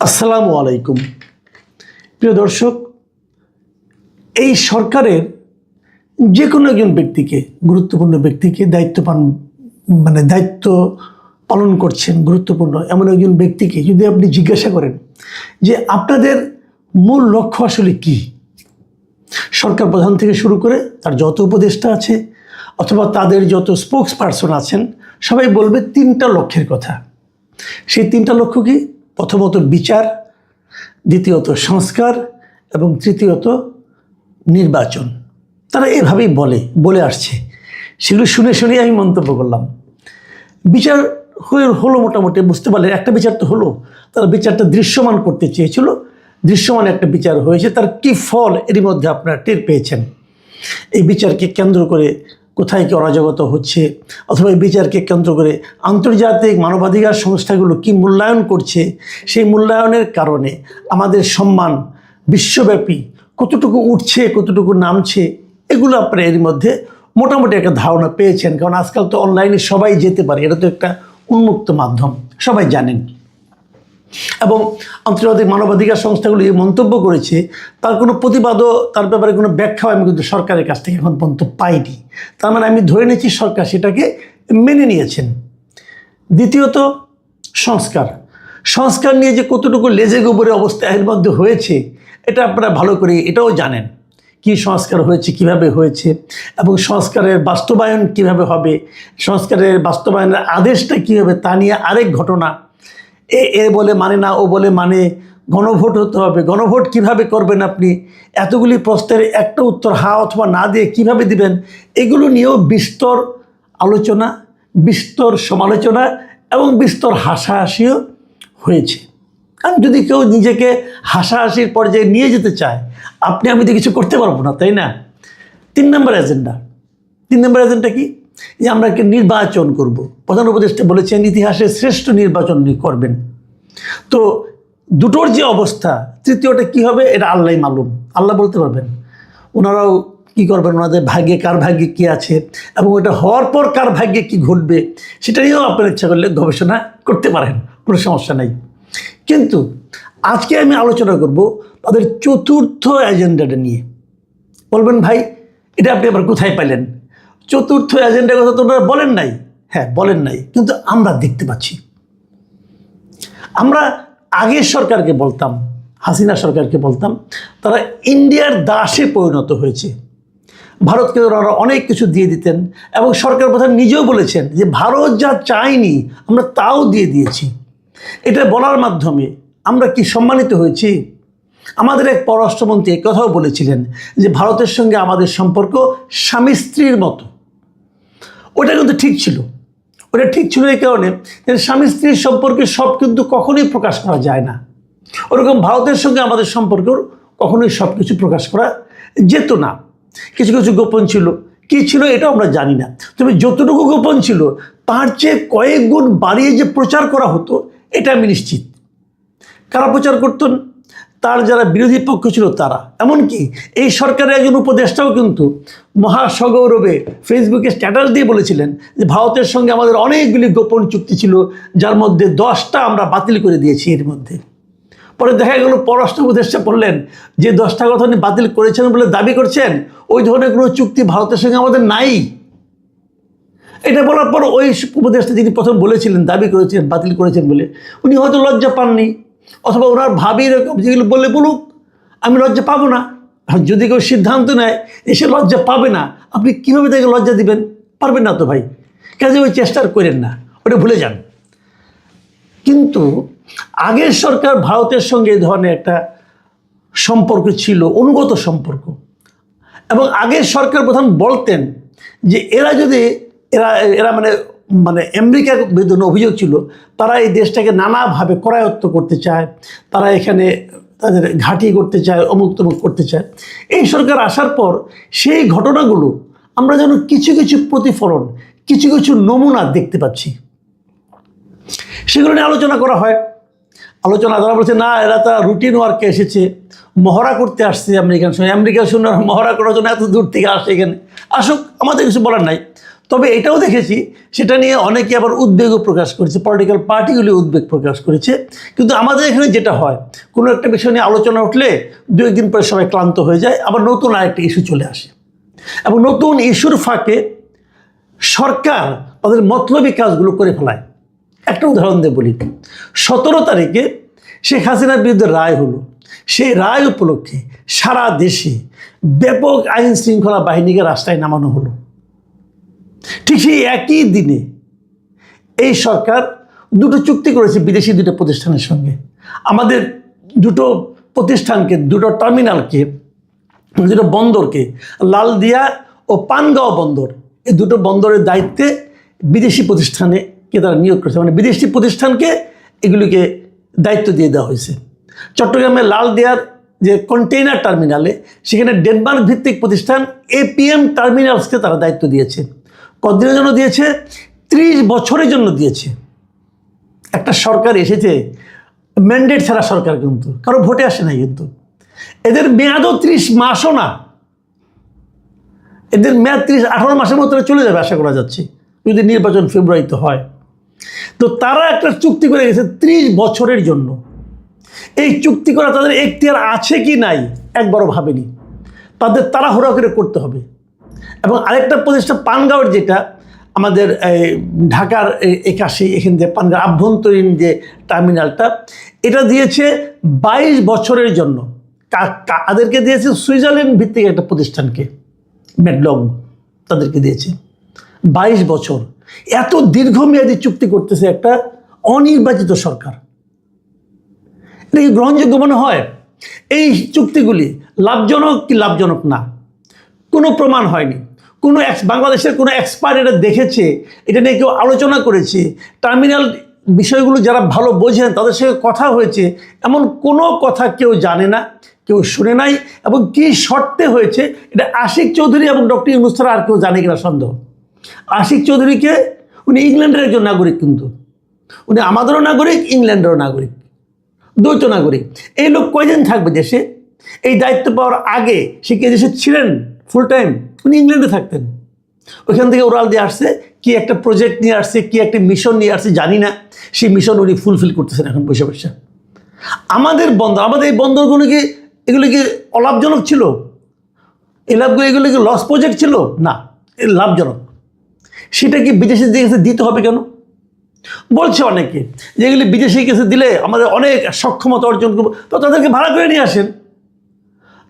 আসসালামু আলাইকুম প্রিয় দর্শক, এই সরকারের যে কোনো একজন ব্যক্তিকে, গুরুত্বপূর্ণ ব্যক্তিকে দায়িত্ব পালন করছেন গুরুত্বপূর্ণ এমন একজন ব্যক্তিকে যদি আপনি জিজ্ঞাসা করেন যে আপনাদের মূল লক্ষ্য আসলে কি, সরকার প্রধান থেকে শুরু করে তার যত উপদেষ্টা আছে অথবা তাদের যত স্পোক্স পারসন আছেন সবাই বলবে তিনটা লক্ষ্যের কথা। সেই তিনটা লক্ষ্য কি? প্রথমত বিচার, দ্বিতীয়ত সংস্কার এবং তৃতীয়ত নির্বাচন। তারা এভাবেই বলে আসছে। সেগুলো শুনে আমি মন্তব্য করলাম। বিচার হলো মোটামুটি বুঝতে পারলেন, একটা বিচার তো হলো। তারা বিচারটা দৃশ্যমান করতে চেয়েছিল, দৃশ্যমান একটা বিচার হয়েছে। তার কি ফল এরই মধ্যে আপনারা টের পেয়েছেন। এই বিচারকে কেন্দ্র করে কোথায় কি অরাজকতা হচ্ছে, অথবা এই বিচারকে কেন্দ্র করে আন্তর্জাতিক মানবাধিকার সংস্থাগুলো কি মূল্যায়ন করছে, সেই মূল্যায়নের কারণে আমাদের সম্মান বিশ্বব্যাপী কতটুকু উঠছে কতটুকু নামছে, এগুলো আপনারা এর মধ্যে মোটামুটি একটা ধারণা পেয়েছেন। কারণ আজকাল তো অনলাইনে সবাই যেতে পারে, এটা তো একটা উন্মুক্ত মাধ্যম, সবাই জানেন। এবং আন্তর্জাতিক মানবাধিকার সংস্থাগুলো এই মন্তব্য করেছে, তার কোনো প্রতিবাদও, তার ব্যাপারে কোনো ব্যাখ্যাও আমি কিন্তু সরকারের কাছ থেকে এখন পর্যন্ত পাইনি। তার মানে আমি ধরে নিয়েছি সরকার সেটাকে মেনে নিয়েছেন। দ্বিতীয়ত সংস্কার নিয়ে যে কতটুকু লেজে গোবরে অবস্থা এর মধ্যে হয়েছে, এটা আপনারা ভালো করে এটাও জানেন। কি সংস্কার হয়েছে, কিভাবে হয়েছে, এবং সংস্কারের বাস্তবায়ন কিভাবে হবে, সংস্কারের বাস্তবায়নের আদেশটা কী হবে, তা নিয়ে আরেক ঘটনা। এ বলে মানে না, ও বলে মানে, গণভোট হতে হবে। গণভোট কিভাবে করবেন আপনি? এতগুলি প্রশ্নের একটা উত্তর হ্যাঁ অথবা না দিয়ে কিভাবে দিবেন? এগুলো নিয়েও বিস্তর আলোচনা, বিস্তর সমালোচনা এবং বিস্তর হাসাহাসিও হয়েছে। কারণ যদি কেউ নিজেকে হাসাহাসির পর্যায়ে নিয়ে যেতে চায়, আপনি আমি তো কিছু করতে পারবো না, তাই না? 3 নম্বর এজেন্ডা কি? যে আমরা একটা নির্বাচন করব। প্রধান উপদেষ্টা বলেছেন ইতিহাসের শ্রেষ্ঠ নির্বাচন করবেন। তো দুটোর যে অবস্থা, তৃতীয়টা কি হবে এটা আল্লাহ মালুম, আল্লাহ বলতে পারবেন। ওনারাও কি করবেন, ওনাদের ভাগ্যে কার ভাগ্যে কী আছে এবং ওটা হওয়ার পর কার ভাগ্যে কি ঘটবে সেটা নিয়েও আপনার ইচ্ছা করলে গবেষণা করতে পারেন, কোনো সমস্যা নেই। কিন্তু আজকে আমি আলোচনা করব তাদের চতুর্থ এজেন্ডাটা নিয়ে। বলবেন ভাই এটা আপনি আবার কোথায় পাইলেন? চতুর্থ এজেন্ডার কথা তো ওনারা বলেন নাই। হ্যাঁ বলেন নাই, কিন্তু আমরা দেখতে পাচ্ছি। আমরা আগের সরকারকে বলতাম, হাসিনা সরকারকে বলতাম, তারা ইন্ডিয়ার দাসে পরিণত হয়েছে। ভারতকে ওনারা অনেক কিছু দিয়ে দিতেন এবং সরকার প্রধান নিজেও বলেছেন যে ভারত যা চায়নি আমরা তাও দিয়ে দিয়েছি। এটা বলার মাধ্যমে আমরা কি সম্মানিত হয়েছি? আমাদের এক পররাষ্ট্রমন্ত্রী এই কথাও বলেছিলেন যে ভারতের সঙ্গে আমাদের সম্পর্ক স্বামী স্ত্রীর মতো। ওটা কিন্তু ঠিক ছিল। ওটা ঠিক ছিল এই কারণে যে স্বামী স্ত্রীর সম্পর্কে সব কিন্তু কখনোই প্রকাশ করা যায় না। ওরকম ভারতের সঙ্গে আমাদের সম্পর্ক কখনোই সব কিছু প্রকাশ করা যেত না। কিছু কিছু গোপন ছিল, কী ছিল এটাও আমরা জানি না। তবে যতটুকু গোপন ছিল তার চেয়ে কয়েক গুণ বাড়িয়ে যে প্রচার করা হতো এটা আমি নিশ্চিত। কারা প্রচার করতেন? তার যারা বিরোধী পক্ষ ছিল তারা। এমনকি এই সরকারের একজন উপদেষ্টাও কিন্তু মহাসগৌরবে ফেসবুকে স্ট্যাটাস দিয়ে বলেছিলেন যে ভারতের সঙ্গে আমাদের অনেকগুলি গোপন চুক্তি ছিল, যার মধ্যে 10টা আমরা বাতিল করে দিয়েছি এর মধ্যে। পরে দেখা গেল পররাষ্ট্র উপদেষ্টা বললেন যে 10টা কথা উনি বাতিল করেছেন বলে দাবি করছেন, ওই ধরনের কোনো চুক্তি ভারতের সঙ্গে আমাদের নাই। এটা বলার পর ওই উপদেষ্টা যিনি প্রথম বলেছিলেন, দাবি করেছেন বাতিল করেছেন বলে, উনি হয়তো লজ্জা পাননি, অথবা ওনার ভাবি এরকম যেগুলো বলে বলুক, আমি লজ্জা পাবো না। যদি কেউ সিদ্ধান্ত নেয় এসে লজ্জা পাবে না, আপনি কীভাবে তাকে লজ্জা দিবেন? পারবেন না তো ভাই। কাজে ওই চেষ্টা করেন না, ওটা ভুলে যান। কিন্তু আগের সরকার ভারতের সঙ্গে এই ধরনের একটা সম্পর্ক ছিল, অনুগত সম্পর্ক। এবং আগের সরকার প্রধান বলতেন যে এরা মানে আমেরিকার বিরুদ্ধে অভিযোগ ছিল, তারা এই দেশটাকে নানাভাবে করায়ত্ত করতে চায়, তারা এখানে তাদের ঘাঁটি করতে চায়, অমুক তমুক করতে চায়। এই সরকার আসার পর সেই ঘটনাগুলো আমরা যেন কিছু কিছু প্রতিফলন, কিছু কিছু নমুনা দেখতে পাচ্ছি। সেগুলো নিয়ে আলোচনা করা হয়। তারা বলছে না, এরা তারা রুটিন ওয়ার্কে এসেছে, মহড়া করতে আসছে আমেরিকার সঙ্গে। আমেরিকার সঙ্গে মহড়া করার জন্য এত দূর থেকে আসে, এখানে আসুক, আমাদের কিছু বলার নাই। তবে এটাও দেখেছি, সেটা নিয়ে অনেকে আবার উদ্বেগও প্রকাশ করেছে, পলিটিক্যাল পার্টিগুলি উদ্বেগ প্রকাশ করেছে। কিন্তু আমাদের এখানে যেটা হয়, কোনো একটা বিষয় নিয়ে আলোচনা উঠলে 2 দিন পরে সবাই ক্লান্ত হয়ে যায়, আবার নতুন আরেকটা ইস্যু চলে আসে, এবং নতুন ইস্যুর ফাঁকে সরকার তাদের মতলবী কাজগুলো করে ফেলায়। একটা উদাহরণ দিয়ে বলি, 17 তারিখে শেখ হাসিনার বিরুদ্ধে রায় হলো। সেই রায় উপলক্ষে সারা দেশে ব্যাপক আইন শৃঙ্খলা বাহিনীকে রাস্তায় নামানো হলো। ঠিক সেই একই দিনে এই সরকার 2টো চুক্তি করেছে বিদেশি 2টো প্রতিষ্ঠানের সঙ্গে। আমাদের 2টো প্রতিষ্ঠানকে, 2টো টার্মিনালকে, 2টো বন্দরকে, লালদিয়া ও পানগাঁও বন্দর, এই 2টো বন্দরের দায়িত্বে বিদেশি প্রতিষ্ঠানকে তারা নিয়োগ করেছে, মানে বিদেশি প্রতিষ্ঠানকে এগুলিকে দায়িত্ব দিয়ে দেওয়া হয়েছে। চট্টগ্রামের লালদিয়ার যে কন্টেইনার টার্মিনালে, সেখানে ডেনমার্ক ভিত্তিক প্রতিষ্ঠান এপিএম টার্মিনালসকে তারা দায়িত্ব দিয়েছে। কতদিনের জন্য দিয়েছে? 30 বছরের জন্য দিয়েছে। একটা সরকার এসেছে, ম্যান্ডেট ছাড়া সরকার, কিন্তু কারো ভোটে আসে নাই, কিন্তু এদের মেয়াদও 30 মাসও না, এদের মেয়াদ 18 মাসের মতো চলে যাবে আশা করা যাচ্ছে, যদি নির্বাচন ফেব্রুয়ারিতে হয়। তো তারা একটা চুক্তি করে গেছে 30 বছরের জন্য। এই চুক্তি করা তাদের এখতিয়ার আছে কি নাই একবারও ভাবেনি, তাদের তাড়াহুড়া করে করতে হবে। এবং আরেকটা প্রতিষ্ঠান পানগাঁওয়ের, যেটা আমাদের ঢাকার 81, এখান থেকে পানগাঁও আভ্যন্তরীণ যে টার্মিনালটা, এটা দিয়েছে 22 বছরের জন্য। তাদেরকে দিয়েছে সুইজারল্যান্ড ভিত্তিক একটা প্রতিষ্ঠানকে, ম্যাডলগ, তাদেরকে দিয়েছে 22 বছর। এত দীর্ঘমেয়াদী চুক্তি করতেছে একটা অনির্বাচিত সরকার, এটা কি গ্রহণযোগ্য মনে হয়? এই চুক্তিগুলি লাভজনক কি লাভজনক না, কোনো প্রমাণ হয়নি। কোনো বাংলাদেশের কোনো এক্সপার্ট এটা দেখেছে, এটা নিয়ে কেউ আলোচনা করেছে, টার্মিনাল বিষয়গুলো যারা ভালো বোঝেন তাদের সঙ্গে কথা হয়েছে, এমন কোনো কথা কেউ জানে না, কেউ শুনে নাই। এবং কী শর্তে হয়েছে এটা আশিক চৌধুরী এবং ডক্টর ইউনূস ছাড়া আর কেউ জানে কিনা সন্দেহ। আশিক চৌধুরীকে, উনি ইংল্যান্ডের একজন নাগরিক, কিন্তু উনি আমাদেরও নাগরিক, ইংল্যান্ডেরও নাগরিক, দ্বৈত নাগরিক। এই লোক কয়দিন থাকবে দেশে? এই দায়িত্ব পাওয়ার আগে সে কি দেশে ছিলেন ফুল টাইম? উনি ইংল্যান্ডে থাকতেন। ওইখান থেকে ওরাল দিয়ে আসছে, কি একটা প্রজেক্ট নিয়ে আসছে, কি একটা মিশন নিয়ে আসছে জানি না, সেই মিশন উনি ফুলফিল করতেছেন এখন বসে বসে। আমাদের বন্দর, আমাদের এই বন্দরগুলো কি, এগুলো কি অলাভজনক ছিল? এই লাভগুলো, এগুলো কি লস প্রজেক্ট ছিল? না, লাভজনক। সেটা কি বিদেশিদের কাছে দিতে হবে কেন? বলছে অনেকে যে এগুলি বিদেশি কাছে দিলে আমাদের অনেক সক্ষমতা অর্জন করবো। তো তাদেরকে ভাড়া করে নিয়ে আসেন,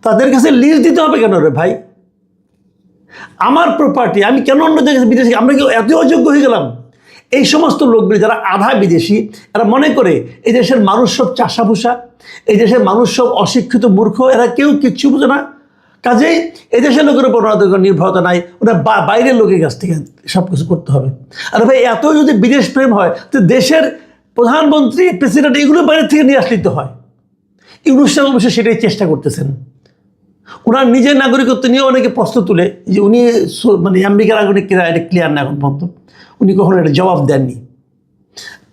তাদের কাছে লিজ দিতে হবে কেন রে ভাই? আমার প্রপার্টি, আমি কেন অন্য জায়গায় বিদেশি? আমরা কি এত অযোগ্য হয়ে গেলাম? এই সমস্ত লোকগুলি যারা আধা বিদেশি, এরা মনে করে এই দেশের মানুষ সব চাষাভুষা, এই দেশের মানুষ সব অশিক্ষিত মূর্খ, এরা কেউ কিচ্ছু বোঝে না। কাজেই এই দেশের লোকের উপর ওনাদের নির্ভরতা নাই, ওরা বাইরের লোকের কাছ থেকে সব কিছু করতে হবে। আর ভাই এত যদি বিদেশ প্রেম হয়, তো দেশের প্রধানমন্ত্রী, প্রেসিডেন্ট, এগুলো বাইরের থেকে নিয়ে আসলে তো হয়। ইউনূস সাহেব অবশ্যই সেটাই চেষ্টা করতেছেন। ওনার নিজের নাগরিকত্ব নিয়ে অনেকে প্রশ্ন তুলে যে উনি মানে আমেরিকার নাগরিক কিনা, এটা ক্লিয়ার না এখন পর্যন্ত, উনি কখনো এটা জবাব দেননি।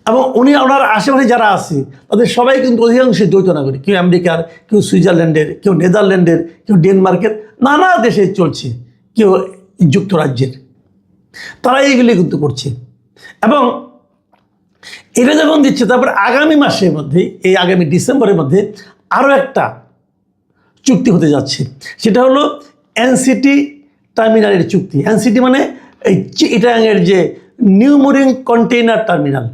এবং উনি ওনার আশেপাশে যারা আছে তাদের সবাই কিন্তু অধিকাংশই দ্বৈত নাগরিক, কেউ আমেরিকার, কেউ সুইজারল্যান্ডের, কেউ নেদারল্যান্ডের, কেউ ডেনমার্কের, নানা দেশে চলছে, কেউ যুক্তরাজ্যের, তারা এইগুলি কিন্তু করছে। এবং এটা যখন দিচ্ছে, তারপর আগামী মাসের মধ্যে, এই আগামী ডিসেম্বরের মধ্যে আরও একটা চুক্তি হতে যাচ্ছে, সেটা হলো এনসিটি টার্মিনালের চুক্তি। এনসিটি মানে এই চিটাগাংয়ের যে নিউ মুরিং কন্টেইনার টার্মিনাল,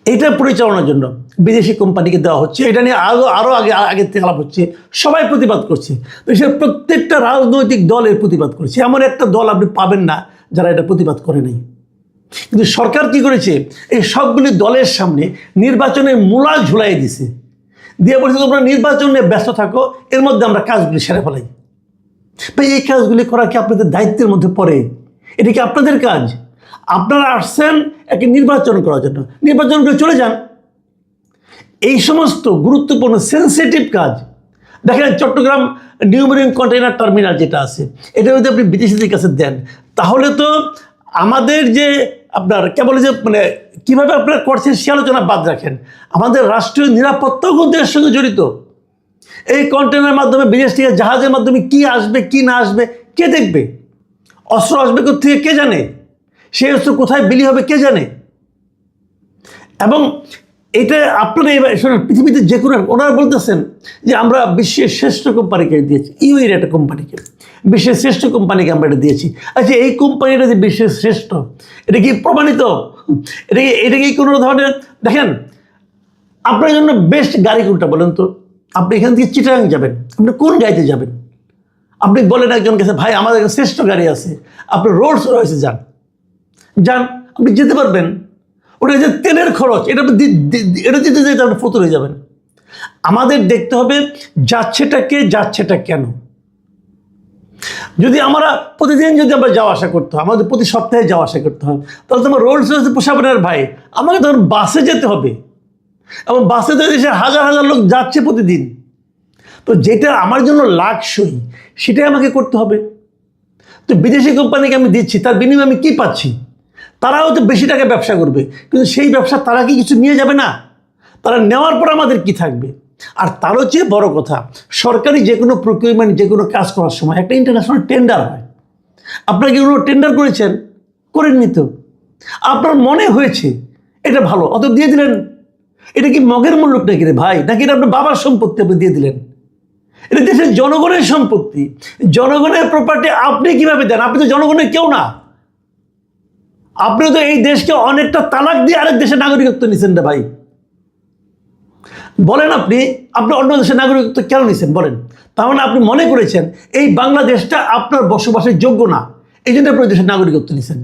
এটা পরিচালনার জন্য বিদেশি কোম্পানিকে দেওয়া হচ্ছে। এটা নিয়ে আরও আগের থেকে আলাপ হচ্ছে, সবাই প্রতিবাদ করছে। দেশের প্রত্যেকটা রাজনৈতিক দল এর প্রতিবাদ করেছে, এমন একটা দল আপনি পাবেন না যারা এটা প্রতিবাদ করে নাই। কিন্তু সরকার কি করেছে, এই সবগুলি দলের সামনে নির্বাচনের মূলা ঝুলাই দিছে, দিয়ে বলছে তোমরা নির্বাচন নিয়ে ব্যস্ত থাকো, এর মধ্যে আমরা কাজগুলি সেরে ফেলাই। ভাই এই কাজগুলি করা কি আপনাদের দায়িত্বের মধ্যে পড়ে? এটা কি আপনাদের কাজ? আপনারা আসছেন একটা নির্বাচন করার জন্য, নির্বাচন করে চলে যান। এই সমস্ত গুরুত্বপূর্ণ সেন্সিটিভ কাজ, দেখেন Chittagong new marine container terminal যেটা আছে, এটা যদি আপনি বিদেশিদের কাছে দেন, তাহলে তো আমাদের যে আপনার কেবল যে মানে কীভাবে আপনারা করছেন সে আলোচনা বাদ রাখেন, আমাদের রাষ্ট্রীয় নিরাপত্তাও কিন্তু এর সঙ্গে জড়িত। এই কন্টেনারের মাধ্যমে বিদেশ থেকে জাহাজের মাধ্যমে কি আসবে কি না আসবে কে দেখবে? অস্ত্র আসবে কোথা থেকে কে জানে? সেই অস্ত্র কোথায় বিলি হবে কে জানে। এবং এটা আপনারা পৃথিবীতে যে কোনো ওনারা বলতেছেন যে আমরা বিশ্বের শ্রেষ্ঠ কোম্পানিকে দিয়েছি, ইউএর একটা কোম্পানিকে, বিশ্বের শ্রেষ্ঠ কোম্পানিকে আমরা এটা দিয়েছি। আচ্ছা, এই কোম্পানিটা যে বিশ্বের শ্রেষ্ঠ, এটা কি প্রমাণিত? এটা কি কোনো ধরনের, দেখেন আপনার জন্য বেস্ট গাড়ি কোনটা বলেন তো? আপনি এখান থেকে চিটাগাং যাবেন, আপনি কোন গাড়িতে যাবেন? আপনি বলেন একজন কাছে, ভাই আমাদের কাছে শ্রেষ্ঠ গাড়ি আছে, আপনি রোলস রয়েসে যান, আপনি যেতে পারবেন। ওটা যে তেলের খরচ, এটা দিতে যেতে আপনি ফতুর হয়ে যাবেন। আমাদের দেখতে হবে যাচ্ছেটা কেন। যদি আমরা প্রতিদিন যদি আমরা যাওয়া আসা করতে হয়, আমাদের প্রতি সপ্তাহে যাওয়া আসা করতে হয়, তাহলে তোমার রোলস রয়েসে পোষাবেন আর ভাই, আমাকে তখন বাসে যেতে হবে, এবং বাসে তো দেশে হাজার হাজার লোক যাচ্ছে প্রতিদিন। তো যেটা আমার জন্য লাক্সই সেটাই আমাকে করতে হবে। তো বিদেশি কোম্পানিকে আমি দিচ্ছি, তার বিনিময়ে আমি কী পাচ্ছি? তারাও তো বেশি টাকা ব্যবসা করবে, কিন্তু সেই ব্যবসা তারা কি কিছু নিয়ে যাবে না? তারা নেওয়ার পর আমাদের কি থাকবে? আর তারও চেয়ে বড় কথা, সরকারি যে কোনো প্রকিউরমেন্ট, যে কোনো কাজ করার সময় একটা ইন্টারন্যাশনাল টেন্ডার হয়। আপনারা কি কোনো টেন্ডার করেছেন? করেননি তো। আপনার মনে হয়েছে এটা ভালো, অত দিয়ে দিলেন। এটা কি মগের মূল্য নাকি রে ভাই? নাকি এটা আপনার বাবার সম্পত্তি আপনি দিয়ে দিলেন? এটা দেশের জনগণের সম্পত্তি, জনগণের প্রপার্টি আপনি কিভাবে দেন? আপনি তো জনগণের কেউ না। আপনি তো এই দেশকে অনেকটা তালাক দিয়ে আরেক দেশের নাগরিকত্ব নিছেন রে ভাই। বলেন আপনি অন্য দেশের নাগরিকত্ব কেন নিছেন বলেন? তাহলে আপনি মনে করেছেন এই বাংলাদেশটা আপনার বসবাসের যোগ্য না, এই জন্য আপনি দেশের নাগরিকত্ব নিছেন।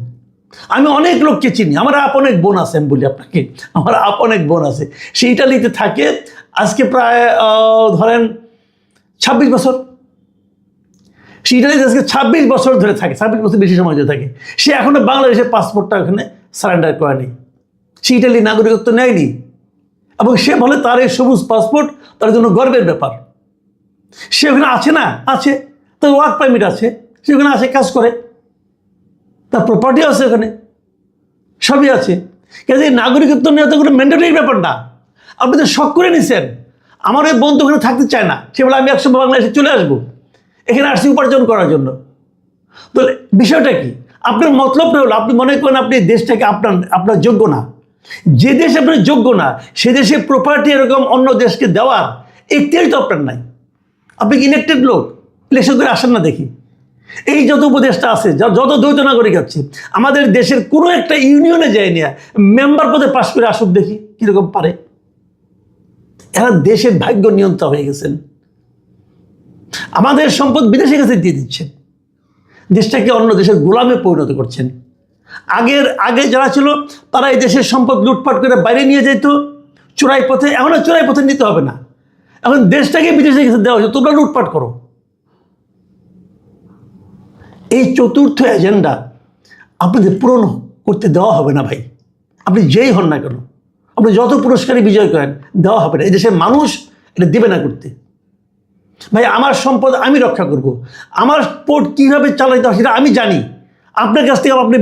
আমি অনেক লোককে চিনি, আমার আপন এক বোন আছে, আমি বলি আপনাকে, আমার আপন এক বোন আছে, সে ইটালিতে থাকে আজকে প্রায় ধরেন 26 বছর। সে ইটালিতে আজকে 26 বছর ধরে থাকে, 26 বছর বেশি সময় ধরে থাকে। সে এখনো বাংলাদেশের পাসপোর্টটা ওখানে সারেন্ডার করেনি, সে ইটালি নাগরিকত্ব নেয়নি। এবং সে বলে তার এই সবুজ পাসপোর্ট তার জন্য গর্বের ব্যাপার। সে ওখানে আছে না, আছে, তার ওয়ার্ক পারমিট আছে, সে ওখানে আছে, কাজ করে, তার প্রপার্টি আছে ওখানে, সবই আছে। কাজে নাগরিকত্ব নেওয়া তো কোনো ম্যান্ডেটরি ব্যাপার না। আপনি তো শখ করে নিছেন। আমার ওই বন্ধু ওখানে থাকতে চায় না, সে বলে আমি একসময় বাংলাদেশে চলে আসবো, এখানে আসছি উপার্জন করার জন্য। তো বিষয়টা কি? আপনার মতলবটা হলো আপনি মনে করেন আপনি দেশটাকে আপনার যোগ্য না। যে দেশ আপনার যোগ্য না, সে দেশে প্রপার্টি এরকম অন্য দেশকে দেওয়ার এখতিয়ার তো আপনার নাই। আপনি কি ইলেক্টেড লোক? ইলেকশন করে আসেন না দেখি। এই যত উপদেষ্টা আছে, যত দ্বৈত নাগরিক আছে, আমাদের দেশের কোনো একটা ইউনিয়নে যায় না, মেম্বার পদে পাশ করে আসুক দেখি কিরকম পারে। এরা দেশের ভাগ্য নিয়ন্ত্রণ হয়ে গেছেন। আমাদের সম্পদ বিদেশের কাছে দিয়ে দিচ্ছেন, দেশটাকে অন্য দেশের গোলামে পরিণত করছেন। আগে যারা ছিল তারা এই দেশের সম্পদ লুটপাট করে বাইরে নিয়ে যেত চোরাই পথে। এখন আর চোরাই পথে নিতে হবে না, এখন দেশটাকে বিদেশের কাছে দেওয়া হচ্ছে, তোমরা লুটপাট করো। এই চতুর্থ এজেন্ডা আপনাদের পূরণ করতে দেওয়া হবে না ভাই। আপনি যেই হন না কেন, আপনি যত পুরস্কারই বিজয় করেন, দেওয়া হবে না। এই দেশের মানুষ এটা দেবে না করতে। ভাই আমার সম্পদ আমি রক্ষা করব, আমার পোর্ট কীভাবে চালাইতে হয় সেটা আমি জানি। আপনার কাছ থেকে আপনি